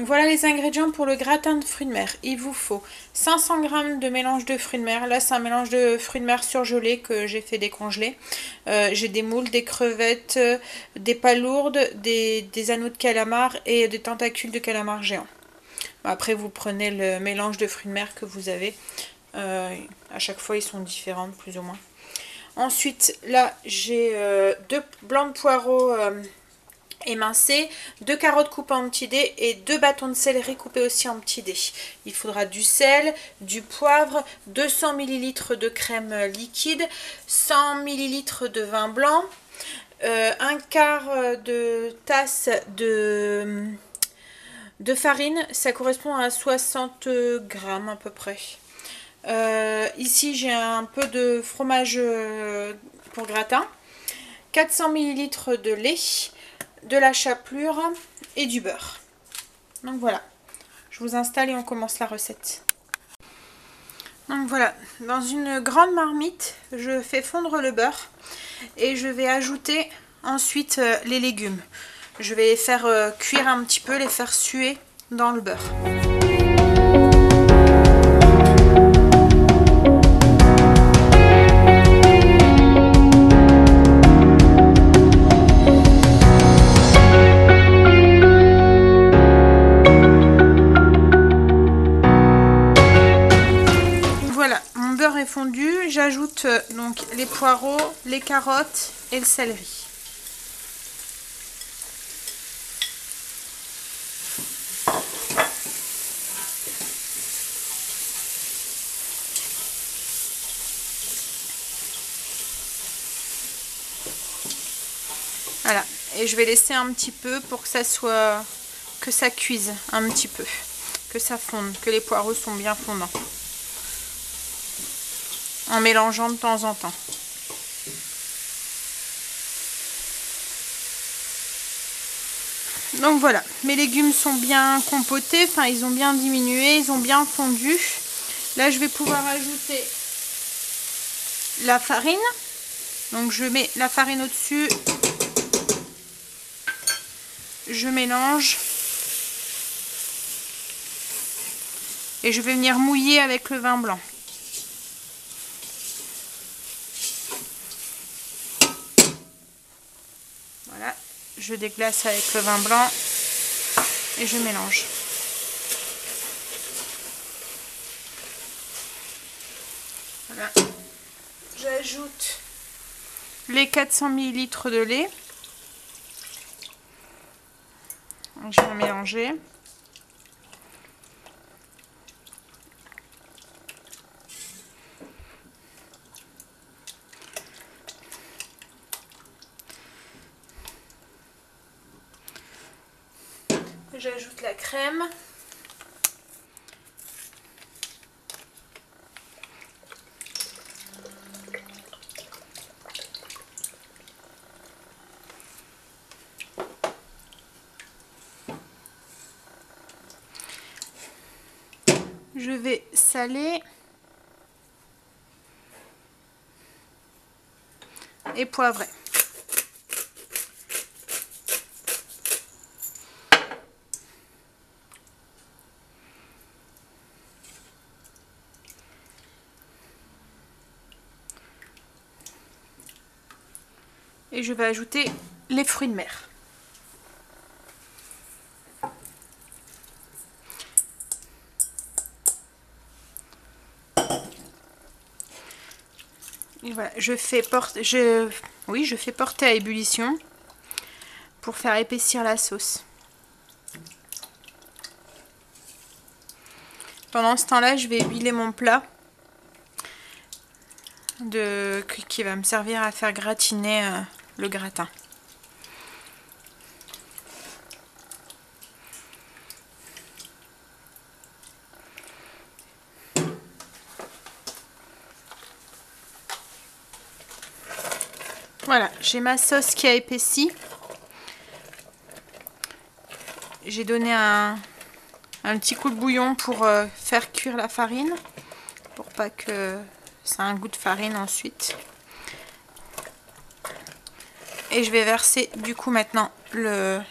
Voilà les ingrédients pour le gratin de fruits de mer. Il vous faut 500 g de mélange de fruits de mer. Là, c'est un mélange de fruits de mer surgelés que j'ai fait décongeler. J'ai des moules, des crevettes, des palourdes, des anneaux de calamar et des tentacules de calamar géants. Après, vous prenez le mélange de fruits de mer que vous avez. À chaque fois, ils sont différents, plus ou moins. Ensuite, là, j'ai 2 blancs de poireaux émincés, 2 carottes coupées en petits dés et 2 bâtons de céleri coupés aussi en petits dés. Il faudra du sel, du poivre, 200 ml de crème liquide, 100 ml de vin blanc, un quart de tasse de farine, ça correspond à 60 grammes à peu près. Ici j'ai un peu de fromage pour gratin, 400 ml de lait, de la chapelure et du beurre. Donc voilà, je vous installe et on commence la recette. Donc voilà, dans une grande marmite, je fais fondre le beurre et je vais ajouter ensuite les légumes. Je vais les faire cuire un petit peu, les faire suer dans le beurre. Fondu, j'ajoute donc les poireaux, les carottes et le céleri. Voilà, et je vais laisser un petit peu pour que ça cuise un petit peu, que ça fonde, que les poireaux sont bien fondants. En mélangeant de temps en temps. Donc voilà, mes légumes sont bien compotés, enfin ils ont bien diminué, ils ont bien fondu. Là je vais pouvoir ajouter la farine. Donc je mets la farine au-dessus, je mélange et je vais venir mouiller avec le vin blanc. Voilà, je déglace avec le vin blanc et je mélange. Voilà. J'ajoute les 400 ml de lait. Je vais mélanger. J'ajoute la crème. Je vais saler et poivrer. Et je vais ajouter les fruits de mer. Et voilà, je fais porter à ébullition pour faire épaissir la sauce. Pendant ce temps-là, je vais huiler mon plat qui va me servir à faire gratiner le gratin. Voilà, j'ai ma sauce qui a épaissi. J'ai donné un petit coup de bouillon pour faire cuire la farine, pour pas que ça ait un goût de farine ensuite. Et je vais verser du coup maintenant la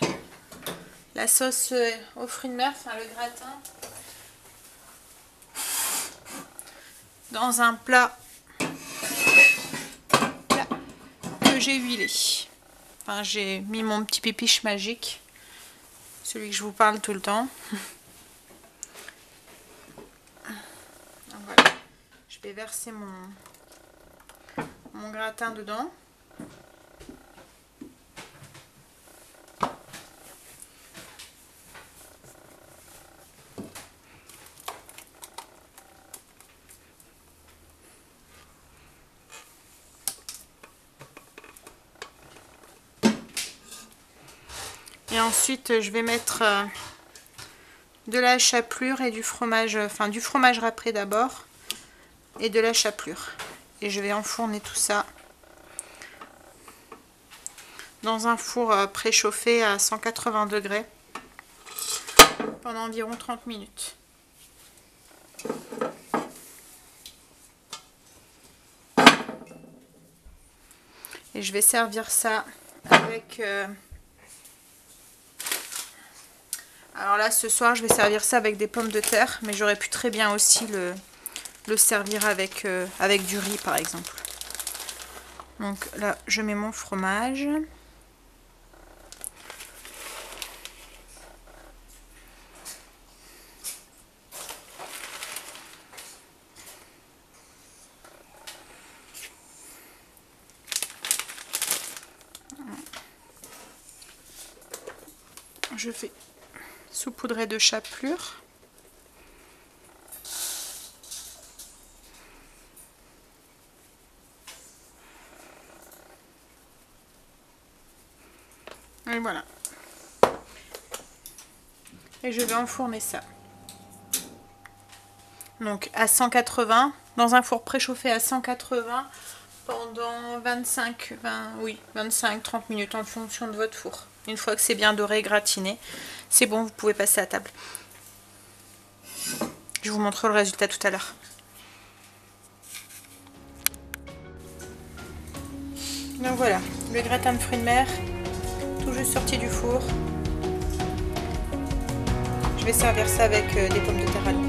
sauce aux fruits de mer, enfin le gratin, dans un plat que j'ai huilé. Enfin, j'ai mis mon petit pépiche magique, celui que je vous parle tout le temps. Voilà. Je vais verser mon gratin dedans. Et ensuite, je vais mettre de la chapelure et du fromage, enfin du fromage râpé d'abord, et de la chapelure. Et je vais enfourner tout ça dans un four préchauffé à 180 degrés pendant environ 30 minutes. Et je vais servir ça avec... Alors là, ce soir, je vais servir ça avec des pommes de terre, mais j'aurais pu très bien aussi le servir avec du riz, par exemple. Donc là, je mets mon fromage. Je fais saupoudrer de chapelure. Et voilà. Et je vais enfourner ça. Donc à 180, dans un four préchauffé à 180 pendant 25-30 minutes en fonction de votre four. Une fois que c'est bien doré et gratiné, c'est bon, vous pouvez passer à table. Je vous montre le résultat tout à l'heure. Donc voilà, le gratin de fruits de mer, tout juste sorti du four. Je vais servir ça avec des pommes de terre à l'eau.